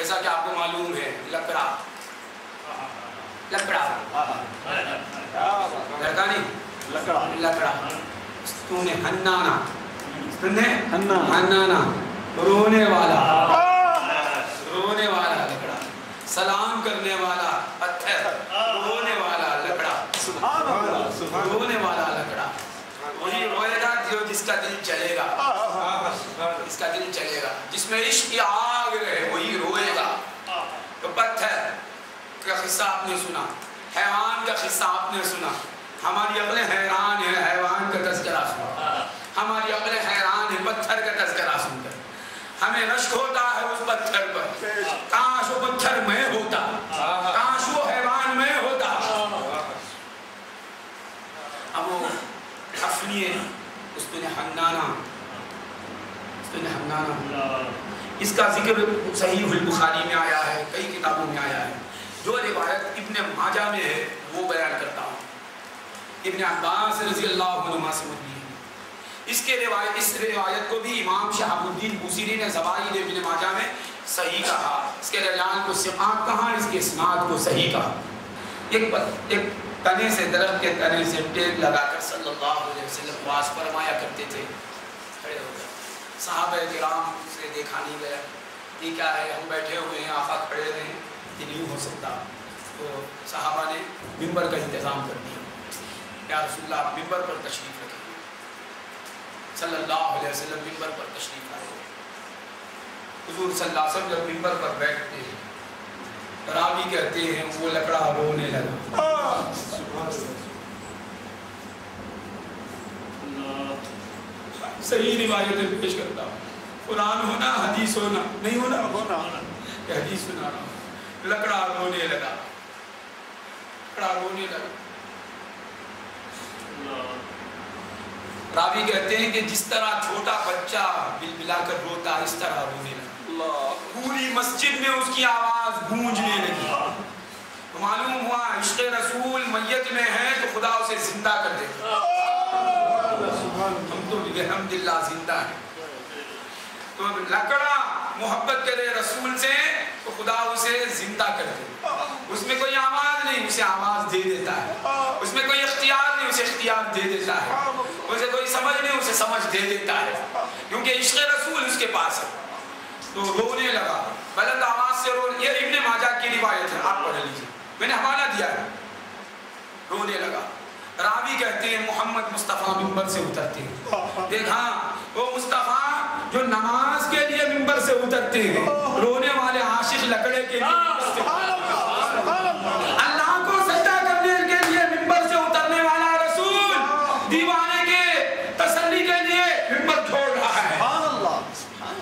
جیسا کہ آپ کو معلوم ہے لکڑا لکڑا لڑکا نہیں لکڑا تو نے ہنانا ہنانا رونے والا لکڑا سلام کرنے والا پتھر رونے والا لکڑا رونے والا لکڑا وہی روئے گا جس کا دل چلے گا اس کا دل چلے گا جس میں عشق کی آگ رہے وہی روئے گا تو پتھر کا قصہ آپ نے سنا حیوان کا قصہ آپ نے سنا ہماری عقلیں حیران ہے حیوان کا تذکرہ سنا ہماری عقلیں حیران ہے پتھر کا تذکرہ سن کر ہمیں رشک ہوتا ہے اس پتھر پر کاش وہ پتھر میں ہوتا کاش وہ حیوان میں ہوتا اب وہ افنی اس نے حنانا اس کا ذکر صحیح البخاری میں آیا ہے کئی کتابوں میں آیا ہے جو روایت ابن ماجہ میں ہے وہ بیان کرتا ہوں ابن عباس رضی اللہ عنہ سے مروی ہے اس روایت کو بھی امام شہاب الدین بوصیری نے زوائد ابن ماجہ میں صحیح کہا اس کے رجال کو ثقات کہا اس کے اسناد کو صحیح کہا ایک تنے سے درخت کے تنے سے ٹیک لگا کر صلی اللہ علیہ وسلم واس فرمایا کرتے تھے کھڑے ہو گئے صحابہ کرام سے دیکھا نہیں گیا یہ کیا ہے ہم بیٹھے ہوئے ہیں آقا کھڑے رہے ہیں یہ نہیں ہو سکتا تو صحابہ نے ممبر کا انتظام کر دیا یا رسول اللہ آپ ممبر پر تشریف رکھیں صلی اللہ علیہ وسلم ممبر پر تشریف لائے حضور صلی اللہ علیہ وسلم جب ممبر پر بیٹھتے ہیں راوی کہتے ہیں وہ لکڑا رونے لگا صحیح روایتیں پیش کرتا ہوں قرآن ہونا حدیث ہونا نہیں ہونا حدیث سنا رہا ہوں لکڑا رونے لگا راوی کہتے ہیں کہ جس طرح چھوٹا بچہ بلبلا کر روتا اس طرح رونے لگا پوری مسجد میں اس کی آواز گونجنے لگی تو معلوم ہوا عشق رسول میت میں ہے تو خدا اسے زندہ کر دے ہم تو الحمدللہ زندہ ہیں تو لکڑا محبت کرے رسول سے تو خدا اسے زندہ کر دے اس میں کوئی آواز نہیں اسے آواز دے دیتا ہے اس میں کوئی اختیار نہیں اسے اختیار دے دیتا ہے اسے کوئی سمجھ نہیں اسے سمجھ دے دیتا ہے کیونکہ عشق رسول اس کے پاس ہے تو رونے لگا بلند آواز سے رونے یہ ابن ماجہ کی روایت ہے آپ پڑھ لیجیے میں نے حوالہ دیا ہے رونے لگا راوی کہتے ہیں محمد مصطفیٰ ممبر سے اترتے ہیں دیکھا وہ مصطفیٰ جو نماز کے لیے ممبر سے اترتے ہیں رونے والے عاشق لکڑے کے لیے اللہ کو سجدہ کرنے کے لیے ممبر سے اترنے والا رسول دیوانے کے تسلی کے لیے ممبر چھوڑ رہا ہے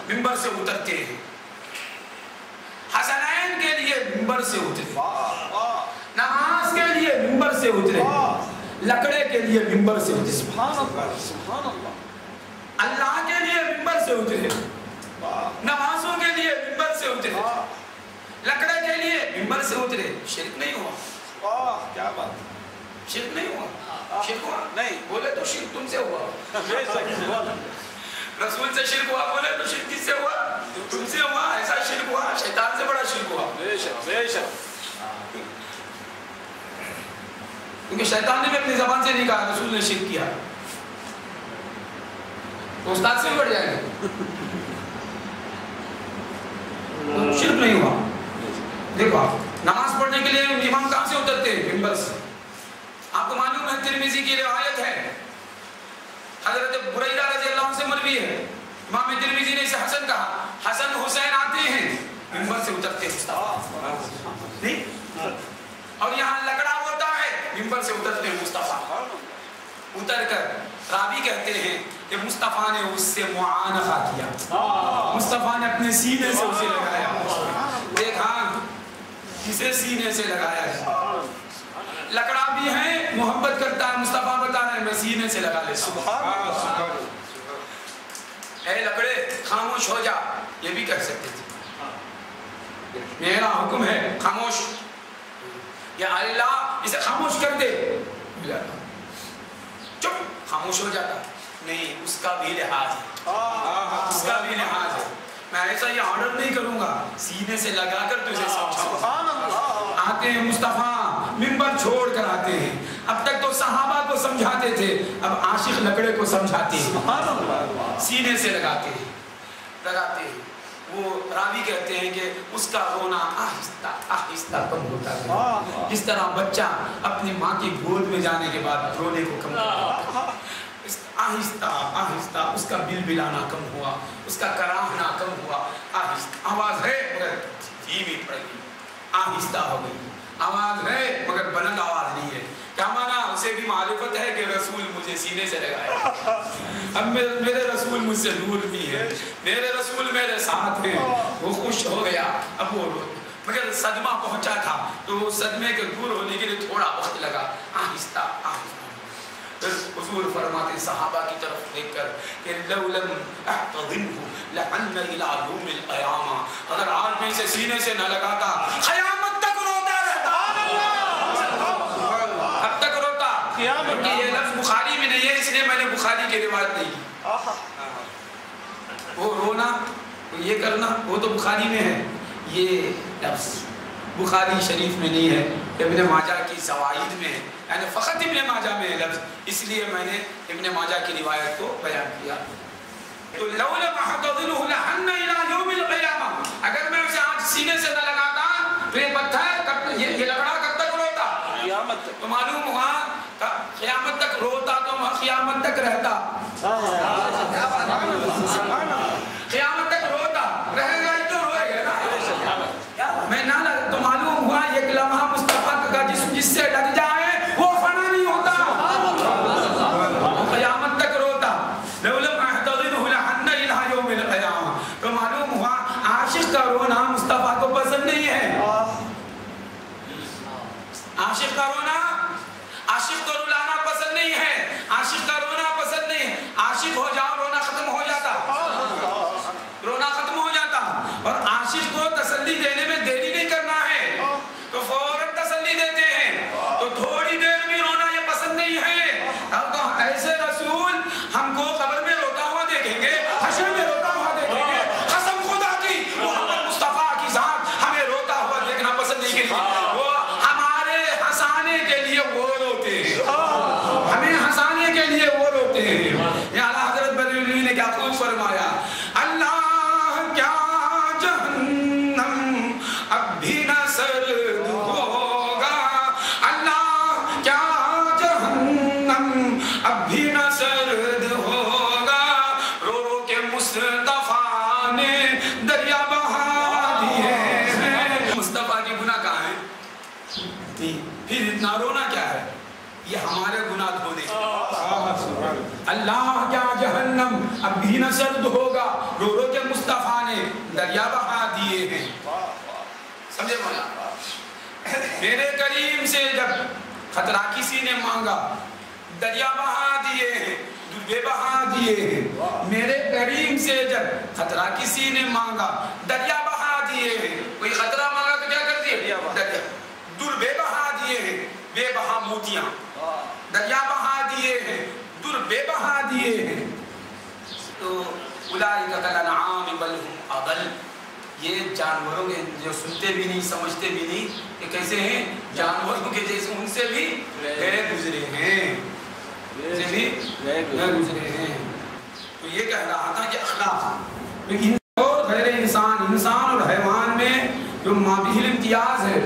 ممبر سے اترتے ہیں حسنین کے لیے ممبر سے اترے نماز کے لیے ممبر سے اترے لکڑے کے لیے ممبر سے اترے سبحان اللہ اللہ کے لیے ممبر سے اترے نمازوں کے لیے ممبر سے اترے لکڑے کے لیے ممبر سے اترے شرک نہیں ہوا کیا بات شرک نہیں ہوا شرک ہوا نہیں بولے تو شرک تم سے ہوا رسول سے شرک ہوا بولے تو شرک کس سے ہوا تم سے ہوا ایسا شرک ہوا شیطان سے بڑا شرک ہوا بے شک کیونکہ شیطان نے بھی اپنی زبان سے نہیں کہا رسول نے شرک کیا تو استاد سے بھی بڑھ جائے گا شرک نہیں ہوا دیکھو آپ نماز پڑھنے کے لیے امام کہاں سے اترتے ہیں ممبر سے آپ کو معلوم ہے ترمذی کی روایت ہے حضرت بریدہ رضی اللہ عنہ سے مروی ہے امام ترمذی نے اسے حسن کہا حسن حسین آتے ہیں ممبر سے اترتے ہیں اور یہاں لکڑا ہوتا ہے ممبر سے اترتے ہیں مصطفیٰ اتر کر راوی کہتے ہیں کہ مصطفیٰ نے اس سے معانقہ کیا مصطفیٰ نے اپنے سینے سے اسے لگایا دیکھا کسے سینے سے لگایا ہے لکڑا بھی ہے محبت کرتا ہے مصطفیٰ بتا رہے ہیں میں سینے سے لگا لیتا ہوں اے لکڑے خاموش ہو جا یہ بھی کہہ سکتے تھے میرا حکم ہے خاموش یا اللہ اسے خاموش کر دے چپ خاموش ہو جاتا نہیں اس کا بھی لحاظ ہے اس کا بھی لحاظ ہے میں ایسا یہ آرڈر نہیں کروں گا، سینے سے لگا کر تجھے سمجھاؤں۔ آتے ہیں مصطفیٰ منبر چھوڑ کر آتے ہیں، اب تک تو صحابہ کو سمجھاتے تھے، اب عاشق لکڑے کو سمجھاتے ہیں، سینے سے لگاتے ہیں۔ وہ راوی کہتے ہیں کہ اس کا رونا آہستہ آہستہ کم ہوتا ہے، جس طرح بچہ اپنی ماں کی گود میں جانے کے بعد رونے کو کم کرتا ہے، آہستہ آہستہ اس کا بل بلانا کم ہوا، اس کا کراہنا کم ہوا، آہستہ آواز ہے مگر دھیمی پڑ گئی، آہستہ ہو گئی، آواز ہے مگر بلند آواز نہیں ہے۔ کیا مانا؟ اسے بھی معرفت ہے کہ رسول مجھے سینے سے لگایا، اب میرے رسول مجھ سے دور بھی ہے، میرے رسول میرے ساتھ ہیں، وہ خوش ہو گیا۔ اب وہ مگر صدمہ پہنچا تھا تو صدمے کے دور ہونے کے لیے تھوڑا وقت لگا، آہستہ آہستہ۔ حضور فرماتے صحابہ کی طرف دیکھ کر کہ لو لم احتضنه لعن الى يوم القیامہ، اگر آج میں اسے سینے سے نہ لگاتا قیامت تک روتا رہتا، اب تک روتا۔ کیونکہ یہ لفظ بخاری میں نہیں ہے، اس لیے میں نے بخاری کی روایت نہیں کی۔ وہ رونا، یہ کرنا، وہ تو بخاری میں ہے، یہ لفظ بخاری شریف میں نہیں ہے، ابن ماجہ کی زوائد میں ہے، یعنی فقط ابن ماجہ میں ہے لفظ، اس لیے میں نے ابن ماجہ کی روایت کو بیان کیا۔ تو لو لم احتضنه لحن الى يوم القیامہ، اگر میں اسے آج سینے سے نہ لگاتا تو یہ پتھر یہ لکڑا کب تک روتا؟ قیامت تک۔ تو معلوم ہوا قیامت تک روتا تو قیامت تک رہتا، قیامت تک روتا رہے گا، تو روئے گا نا، میں نہ لگ تو معلوم ہوا ایک لمحہ مصطفیٰ کا جسم جس سے لگ جائے وہ فنا نہیں ہوتا، قیامت تک روتا۔ لو لم احتضنه لحن الى يوم القیامہ، تو معلوم ہوا عاشق کا رونا مصطفیٰ کو پسند نہیں ہے، عاشق کا رونا، عاشق کو رلانا پسند نہیں ہے، عاشق کا رونا پسند نہیں ہے، عاشق ہو جاؤ رونا ختم ہو جاتا، رونا ختم ہو جاتا، اور عاشق کو تسلی دینے میں دیری نہیں کرنا ہے تو فوراً تسلی دیتے ہیں، تو تھوڑی دیر بھی رونا یہ پسند نہیں ہے۔ اب تو ایسے رسول ہم کو قبر میں روتا ہوا دیکھیں گے، حشر میں روتا ہوا دیکھیں گے، قسم خدا کی محمد مصطفیٰ کی ذات ہمیں روتا ہوا دیکھنا پسند نہیں کرتی، وہ ہمارے ہنسانے کے لیے وہ روتے ہیں، ہمیں ہنسانے کے لیے وہ روتے ہیں۔ یہ اعلیٰ حضرت بریلوی نے کیا خوب فرمایا، اللہ کیا جہنم اب بھی نہ سرد ہوگا، اللہ کیا جہنم اب بھی نہ سرد ہوگا، رو رو کے مصطفیٰ نے دریا بہا دیے ہیں۔ مصطفیٰ کی گناہ کہاں ہے؟ پھر اتنا رونا کیا ہے؟ یہ ہمارے گناہ دھونے، اللہ کیا جہنم اب بھی نہ سرد ہوگا، رو رو کے مصطفیٰ نے دریا بہا دیے ہیں۔ سمجھے مولا؟ میرے کریم سے جب خطرہ کسی نے مانگا دریا بہا دیے ہیں، دربے بہا دیے ہیں، میرے کریم سے جب خطرہ کسی نے مانگا دریا بہا دیے ہیں، کوئی خطرہ مانگا تو کیا کر دیے؟ دریا، دربے بہا دیے ہیں، بے بہا موتیاں، دریا بہا دیے ہیں، دربے بہا دیے ہیں۔ تو اولئک کالانعام بل ہم اضل، یہ جانوروں کے جو سنتے بھی نہیں سمجھتے بھی نہیں، یہ کیسے ہیں؟ جانوروں کے جیسے، ان سے بھی گئے گزرے ہیں، ان سے بھی گئے گزرے ہیں۔ تو یہ کہہ رہا تھا کہ اخلاق، لیکن اور غیر انسان، انسان اور حیوان میں جو مابیل امتیاز ہے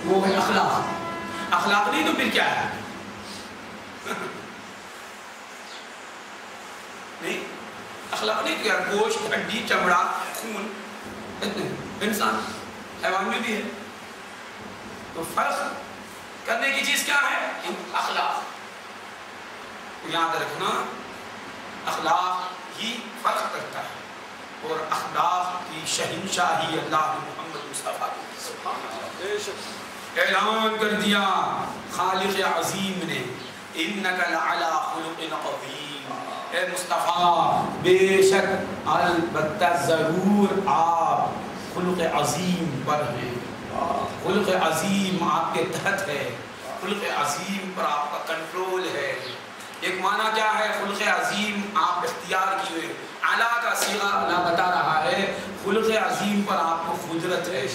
وہ ہے اخلاق۔ اخلاق نہیں تو پھر کیا ہے؟ نہیں اخلاق نہیں کیا، گوشت، ہڈی، چمڑا، خون، انسان حیوان میں بھی ہے، تو فرق کرنے کی چیز کیا ہے؟ اخلاق۔ یاد رکھنا اخلاق ہی فرق کرتا ہے، اور اخلاق کی شہنشاہی اللہ محمد مصطفیٰ کو اعلان کر دیا خالق عظیم نے، انک لعلی خلق عظیم، اے مصطفیٰ بے شک البتہ ضرور آپ خلق عظیم پر ہیں، خلق عظیم آپ کے تحت ہے، خلق عظیم پر آپ کا کنٹرول ہے۔ ایک معنی کیا ہے خلق عظیم؟ آپ اختیار کیے، اعلیٰ کا صیغہ اللہ بتا رہا ہے، خلق عظیم پر آپ کو قدرت ہے.